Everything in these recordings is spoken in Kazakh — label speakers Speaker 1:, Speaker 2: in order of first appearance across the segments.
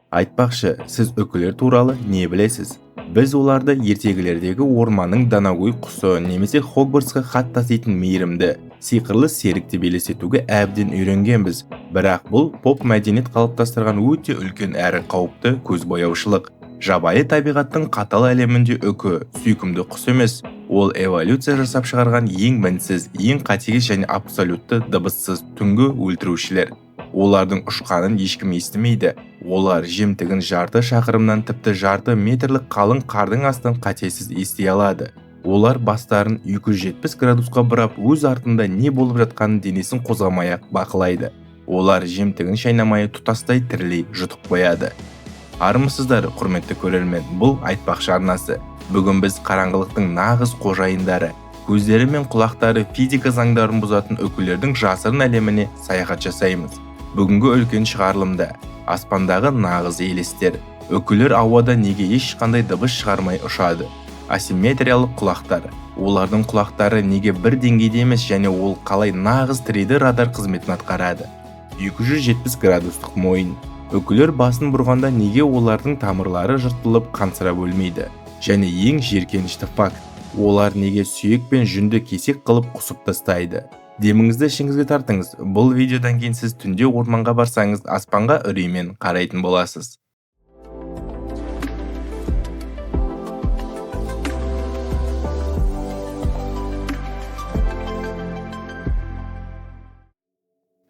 Speaker 1: Айтпақшы, сіз үкілер туралы не білесіз? Біз оларды ертегілердегі орманның данагөй құсы немесе Хогвартсқа хат таситын мейірімді, сиқырлы серік деп елестетуге әбден үйренгенбіз. Бірақ бұл поп мәдениет қалыптастырған өте үлкен әрі қауіпті көзбояушылық. Жабайы табиғаттың қатал әлемінде үкі сүйкімді құс емес, ол эволюция жасап шығарған ең мінсіз, ең қатыгез және абсолютті дыбыссыз түнгі өлтірушілер. Олардың ұшқанын ешкім естімейді. Олар жемтігін жарты шақырымнан тіпті жарты метрлік қалың қардың астын қатесіз ести алады. Олар бастарын 270 градусқа бұрап, өз артында не болып жатқанын денесін қозғамай-ақ бақылайды. Олар жемтігін шайнамай тұтастай тірілей жұтып қояды. Армысыздар, құрметті көрермен, бұл айтпақшы арнасы. Бүгін біз қараңғылықтың нағыз қожайындары, көздері мен құлақтары физика заңдарын бұзатын үкілердің жасырын әлеміне саяхат жасаймыз. Бүгінгі үлкен шығарылымда аспандағы нағыз елестер. Үкілер ауада неге ешқандай дыбыс шығармай ұшады? Асимметриялық құлақтар. Олардың құлақтары неге бір деңгейде емес және ол қалай нағыз 3D радар қызметін атқарады? 270 градустық мойын. Үкілер басын бұрғанда неге олардың тамырлары жыртылып қансырап өлмейді? Және ең жиіркенішті факт, олар неге сүйек пен жүнді кесек қылып құсып тастайды? Деміңізді ішіңізге тартыңыз. Бұл видеодан кейін сіз түнде орманға барсаңыз, аспанға үреймен қарайтын боласыз.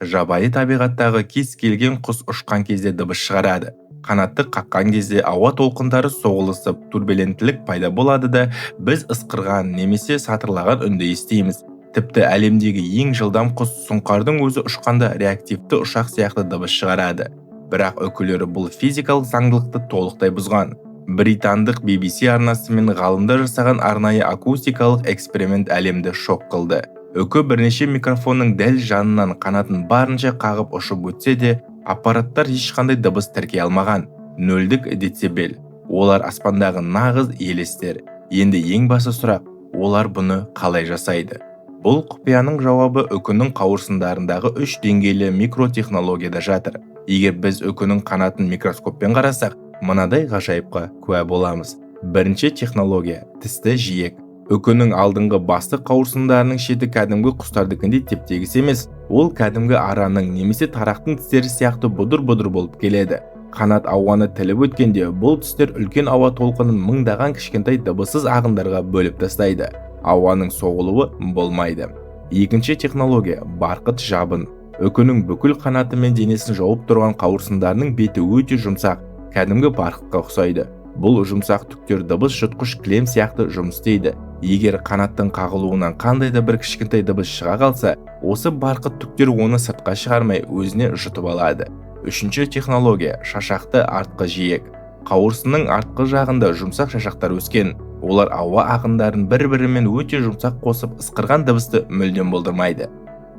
Speaker 1: Жабайы табиғаттағы кез келген құс ұшқан кезде дыбыс шығарады. Қанатты қаққан кезде ауа толқындары соғылысып, турбуленттілік пайда болады да, біз ысқырған немесе сатырлаған үнді естиміз. Тіпті әлемдегі ең жылдам құс сұңқардың өзі ұшқанда реактивті ұшақ сияқты дыбыс шығарады. Бірақ үкілері бұл физикалық заңдылықты толықтай бұзған. Британдық BBC арнасы мен ғалымдар жасаған арнайы акустикалық эксперимент әлемді шок қылды. Үкі бірнеше микрофонның дәл жанынан қанатын барынша қағып ұшып өтсе де, аппараттар ешқандай дыбыс тіркей алмаған. 0 децибел. Олар аспандағы нағыз елестер. Енді ең басы сұрақ, олар бұны қалай жасайды? Бұл құпияның жауабы үкінің қауырсындарындағы 3 деңгейлі микротехнологияда жатыр. Егер біз үкінің қанатын микроскоппен қарасақ, мынадай ғажайыпқа куә боламыз. Бірінші технология – тісті жиек. Үкінің алдыңғы басты қауырсындарының шеті кәдімгі құстардыкіндей теп-тегіс емес, ол кәдімгі араның немесе тарақтың тістері сияқты бұдыр-бұдыр болып келеді. Қанат ауаны тіліп өткенде, бұл тістер үлкен ауа толқынын мыңдаған кішкентай дыбыссыз ағындарға бөліп тастайды. Ауаның соғылуы болмайды. Екінші технология – барқыт жабын. Үкінің бүкіл қанаты мен денесін жауып тұрған қауырсындарының беті өте жұмсақ, кәдімгі барқытқа ұқсайды. Бұл жұмсақ түктер дыбыс жұтқыш кілем сияқты жұмыс істейді. Егер қанаттың қағылуынан қандай да бір кішкентай дыбыс шыға қалса, осы барқыт түктер оны сыртқа шығармай өзіне жұтып алады. Үшінші технология – шашақты артқы жиек. Қауырсынның артқы жағында жұмсақ шашақтар өскен. Олар ауа ағындарын бір-бірімен өте жұмсақ қосып, ысқырған дыбысты мүлдем болдырмайды.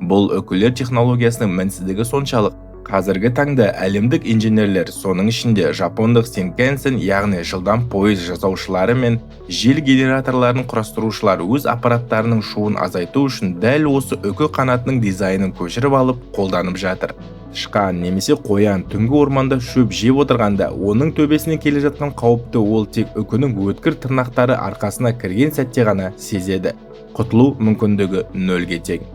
Speaker 1: Бұл үкілер технологиясының мінсіздігі соншалық, қазіргі таңда әлемдік инженерлер, соның ішінде жапондық Синкэнсен, яғни жылдам пойыз жасаушылары мен жел генераторларын құрастырушылар өз аппараттарының шуын азайту үшін дәл осы үкі қанатының дизайнын көшіріп алып қолданып жатыр. Тышқан немесе қоян түнгі орманда шөп жеп отырғанда, оның төбесіне келе жатқан қауіпті ол тек үкінің өткір тырнақтары арқасына кірген сәтте ғана сезеді. Құтылу мүмкіндігі 0-ге тең.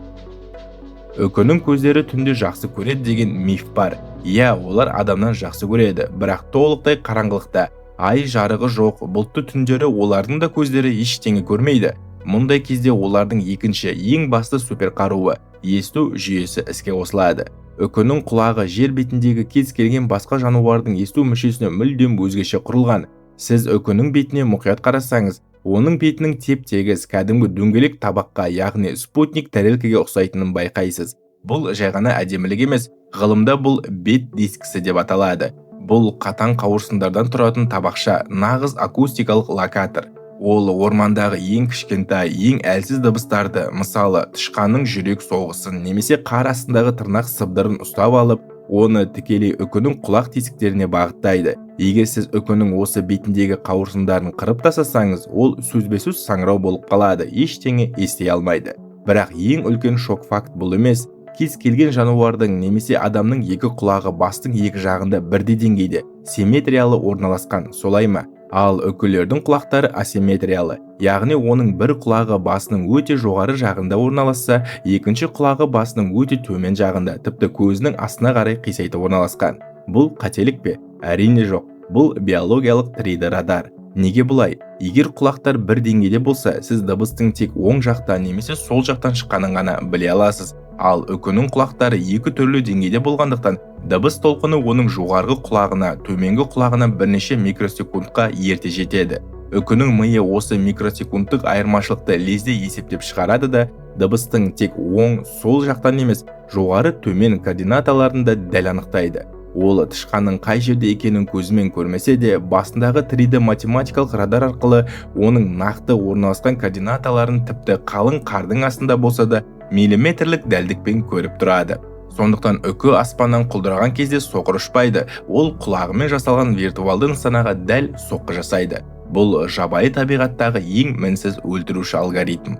Speaker 1: Үкінің көздері түнде жақсы көреді деген миф бар. Иә, олар адамнан жақсы көреді, бірақ толықтай қараңғылықта. Ай жарығы жоқ, бұлтты түндері олардың да көздері ештеңе көрмейді. Мұндай кезде олардың екінші ең басты суперқаруы – есту жүйесі іске қосылады. Үкінің құлағы жер бетіндегі кез келген басқа жануардың есту мүшесіне мүлдем өзгеше құрылған. Сіз үкінің бетіне мұқият қарасаңыз, оның бетінің теп-тегіс кәдімгі дөңгелек табаққа, яғни спутник тәрелкеге ұқсайтынын байқайсыз. Бұл жай ғана әдемілік емес, ғылымда бұл бет дискісі деп аталады. Бұл қатаң қауырсындардан тұратын табақша, нағыз акустикалық локатор. Ол ормандағы ең кішкентай, ең әлсіз дыбыстарды, мысалы, тышқанның жүрек соғысын немесе қар астындағы тырнақ сыбдырын ұстап алып, оны тікелей үкінің құлақ тесіктеріне бағыттайды. Егер сіз үкінің осы бетіндегі қауырсындарын қырып тастасаңыз, ол сөзбе-сөз саңырау болып қалады, ештеңе ести алмайды. Бірақ ең үлкен шок факт бұл емес. кез келген жануардың немесе адамның екі құлағы бастың екі жағында бірдей деңгейде симметриялы орналасқан, солай ма? Ал үкілердің құлақтары асимметриялы, яғни оның бір құлағы басының өте жоғары жағында орналасса, екінші құлағы басының өте төмен жағында, тіпті көзінің астына қарай қисайтып орналасқан. Бұл қателік пе? Әрине жоқ. Бұл биологиялық 3D радар. Неге бұлай? Егер құлақтар бір деңгейде болса, сіз дыбыстың тек оң жақтан немесе сол жақтан шыққанын ғана біле аласыз. Ал үкінің құлақтары екі түрлі деңгейде болғандықтан, дыбыс толқыны оның жоғарғы құлағына, төменгі құлағына бірнеше микросекундқа ерте жетеді. Үкінің миы осы микросекундтық айырмашылықты лезде есептеп шығарады да, дыбыстың тек оң, сол жақтан емес, жоғары төмен координаталарында дәл анықтайды. Ол тышқанның қай жерде екенін көзімен көрмесе де, басындағы 3D математикалық радар арқылы оның нақты орналасқан координаталарын тіпті қалың қардың астында болса да миллиметрлік дәлдікпен көріп тұрады. Сондықтан үкі аспаннан құлдыраған кезде соқыр ұшпайды, ол құлағымен жасалған виртуалды нысанаға дәл соққы жасайды. Бұл жабайы табиғаттағы ең мінсіз өлтіруші алгоритм.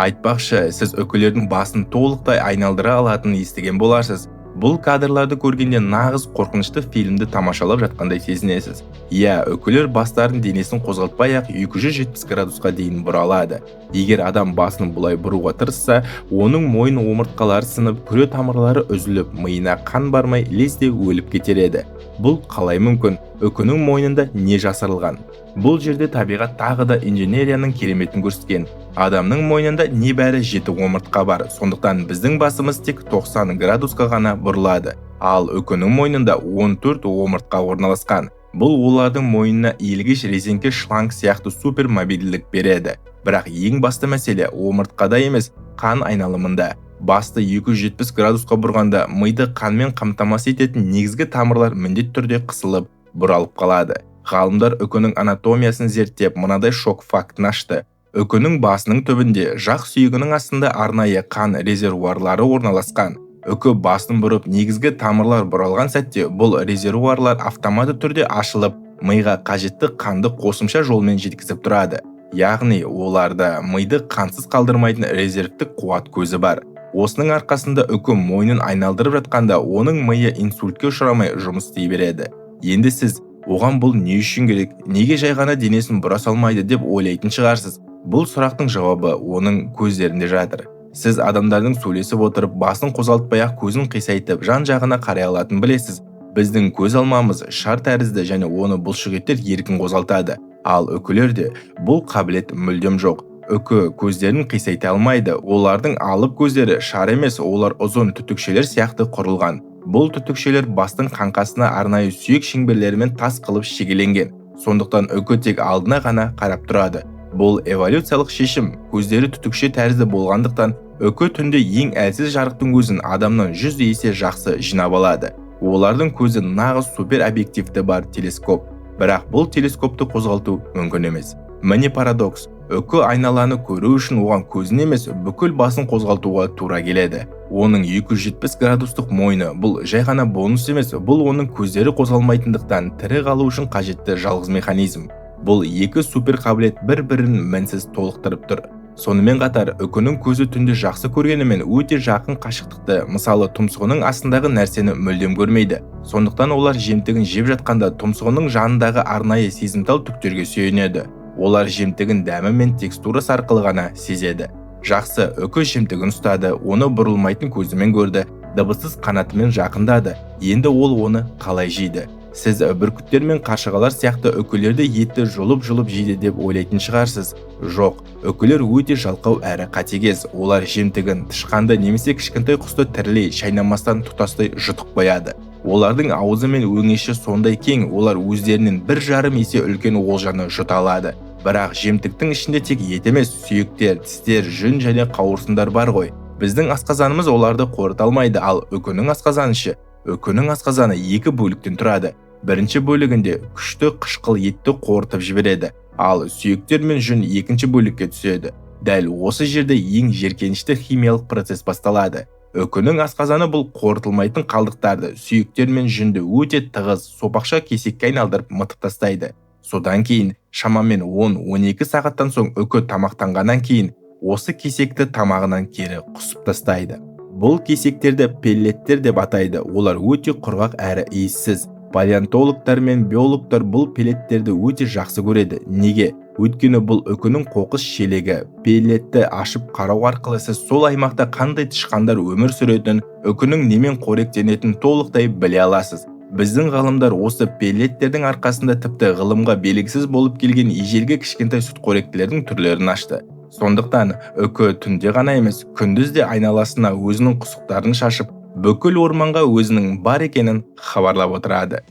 Speaker 1: Айтпақшы, сіз үкілердің басын толықтай айналдыра алатынын естіген боларсыз. Бұл кадрларды көргенде нағыз қорқынышты фильмді тамашалап жатқандай сезінесіз. Иә, үкілер бастарын денесін қозғалтпай-ақ 270 градусқа дейін бұралады. Егер адам басын бұлай бұруға тырысса, оның мойын омыртқалары сынып, күре тамырлары үзіліп, миына қан бармай лезде өліп кетер еді. Бұл қалай мүмкін? Үкінің мойнында не жасырылған? Бұл жерде табиғат тағы да инженерияның кереметін көрсеткен. Адамның мойнында небәрі 7 омыртқа бар, сондықтан біздің басымыз тек 90 градусқа ғана бұрылады. Ал үкінің мойнында 14 омыртқа орналасқан. Бұл олардың мойнына иілгіш резеңке шланг сияқты супер мобильділік береді. Бірақ ең басты мәселе омыртқада емес, қан айналымында. Басты 270 градусқа бұрғанда миды қанмен қамтамасыз ететін негізгі тамырлар міндетті түрде қысылып, бұралып қалады. Ғалымдар үкінің анатомиясын зерттеп, мынадай шок фактын ашты. Үкінің басының түбінде, жақ сүйегінің астында арнайы қан резервуарлары орналасқан. Үкі басын бұрып, негізгі тамырлар бұралған сәтте, бұл резервуарлар автоматты түрде ашылып, миға қажетті қанды қосымша жолмен жеткізіп тұрады. Яғни, оларда миды қансыз қалдырмайтын резервтік қуат көзі бар. Осының арқасында үкі мойнын айналдырып жатқанда, оның миы инсультке ұшырамай жұмыс істей береді. Енді сіз, оған бұл не үшін керек, неге жай ғана денесін бұра салмайды деп ойлайтын шығарсыз. Бұл сұрақтың жауабы оның көздерінде жатыр. Сіз адамдардың сөйлесіп отырып, басын қозғалтпай-ақ көзін қисайтып, жан-жағына қарай алатын білесіз. Біздің көз алмамыз шар тәрізді және оны бұлшықеттер еркін қозғалтады. Ал үкілерде бұл қабілет мүлдем жоқ. Үкі көздерін қисайта алмайды. Олардың алып көздері шар емес, олар ұзын түтікшелер сияқты құрылған. Бұл түтікшелер бастың қаңқасына арнайы сүйек шеңберлерімен тас қылып шегеленген. Сондықтан үкі тек алдына ғана қарап тұрады. Бұл эволюциялық шешім. Көздері түтікше тәрізді болғандықтан, үкі түнде ең әлсіз жарықтың өзін адамнан 100 есе жақсы жинап алады. Олардың көзі нағыз супер объективті бар телескоп. Бірақ бұл телескопты қозғалту мүмкін емес. Міне парадокс. Үкі айналаны көру үшін оған көзін емес, бүкіл басын қозғалтуға тура келеді. Оның 270 градустық мойны бұл жай ғана бонус емес, бұл оның көздері қозғалмайтындықтан тірі қалу үшін қажетті жалғыз механизм. Бұл екі супер қабілет бір-бірін мінсіз толықтырып тұр. Сонымен қатар, үкінің көзі түнде жақсы көргенімен өте жақын қашықтықты, мысалы тұмсығының астындағы нәрсені мүлдем көрмейді. Сондықтан олар жемтігін жеп жатқанда тұмсығының жанындағы арнайы сезімтал түктерге сүйенеді. Олар жемтігін дәмі мен текстурасы арқылы ғана сезеді. Жақсы, үкі жемтігін ұстады, оны бұрылмайтын көзімен көрді, дыбыссыз қанатымен жақындады. Енді ол оны қалай жейді? Сіз бүркіттер мен қаршығалар сияқты үкілерді етті жұлып-жұлып жейді деп ойлайтын шығарсыз. Жоқ, үкілер өте жалқау әрі қатыгез. Олар жемтігін, тышқанды немесе кішкентай құсты тірілей, шайнамастан тұтастай жұтып қояды. Олардың аузы мен өңеші сондай кең, олар өздерінен 1,5 есе үлкен олжаны жұта алады. Бірақ жемтіктің ішінде тек ет емес, сүйектер, тістер, жүн және қауырсындар бар ғой. Біздің асқазанымыз оларды қорыта алмайды, ал үкінің асқазаны ше? Үкінің асқазаны 2 бөліктен тұрады. Бірінші бөлігінде күшті қышқыл етті қорытып жібереді, ал сүйектер мен жүн екінші бөлікке түседі. Дәл осы жерде ең жеркенішті химиялық процесс басталады. Үкінің асқазаны бұл қорытылмайтын қалдықтарды, сүйектер мен жүнді өте тығыз, сопақша кесекке айналдырып мытып тастайды. Содан кейін, шамамен 10-12 сағаттан соң үкі тамақтанғаннан кейін, осы кесекті тамағынан кері құсып тастайды. Бұл кесектерді пеллеттер деп атайды. Олар өте құрғақ әрі иіссіз. Палеонтологтар мен биологтар бұл пеллеттерді өте жақсы көреді. Неге? Өйткені бұл үкінің қоқыс шелегі. Пеллетті ашып қарау арқылы сіз сол аймақта қандай тышқандар өмір сүретінін, үкінің немен қоректенетінін толықтай біле аласыз. Біздің ғалымдар осы пеллеттердің арқасында тіпті ғылымға белгісіз болып келген ежелгі кішкентай сүтқоректілердің түрлерін ашты. Сондықтан үкі түнде ғана емес, күндіз де айналасына өзінің құсықтарын шашып, бүкіл орманға өзінің бар екенін хабарлап отырады.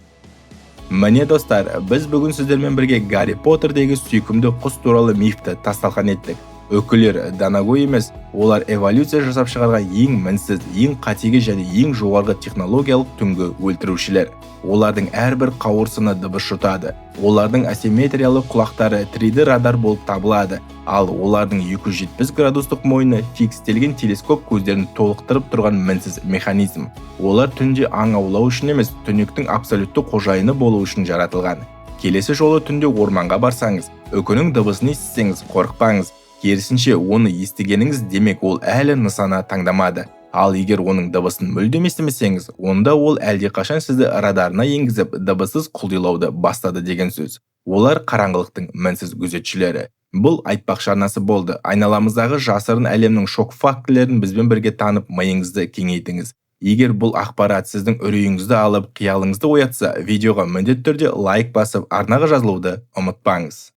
Speaker 1: Міне достар, біз бүгін сіздермен бірге Гарри Поттердегі сүйкімді құс туралы мифті тасталқан еттік. Үкілер данагөй емес, олар эволюция жасап шығарған ең мінсіз, ең қатеге және ең жоғарғы технологиялық түнгі өлтірушілер. Олардың әрбір қауырсыны дыбыс жұтады. Олардың асимметриялы құлақтары 3D радар болып табылады, ал олардың 270 градустық мойны фикстелген телескоп көздерін толықтырып тұрған мінсіз механизм. Олар түнде аң аулау үшін емес, түнектің абсолютті қожайыны болу үшін жаратылған. Келесі жолы түнде орманға барсаңыз, үкінің дыбысын естісеңіз, қорықпаңыз. Керісінше, оны естігеніңіз демек ол әлі нысана таңдамады. Ал егер оның дыбысын мүлдем естімесеңіз, онда ол әлдеқашан сізді радарына енгізіп, дыбыссыз құлдилауды бастады деген сөз. Олар қараңғылықтың мінсіз күзетшілері. Бұл айтпақшы арнасы болды. Айналамыздағы жасырын әлемнің шок фактілерін бізбен бірге танып, миыңызды кеңейтіңіз. Егер бұл ақпарат сіздің үрейіңізді алып, қиялыңызды оятса, видеоға міндетті түрде лайк басып, арнаға жазылуды ұмытпаңыз.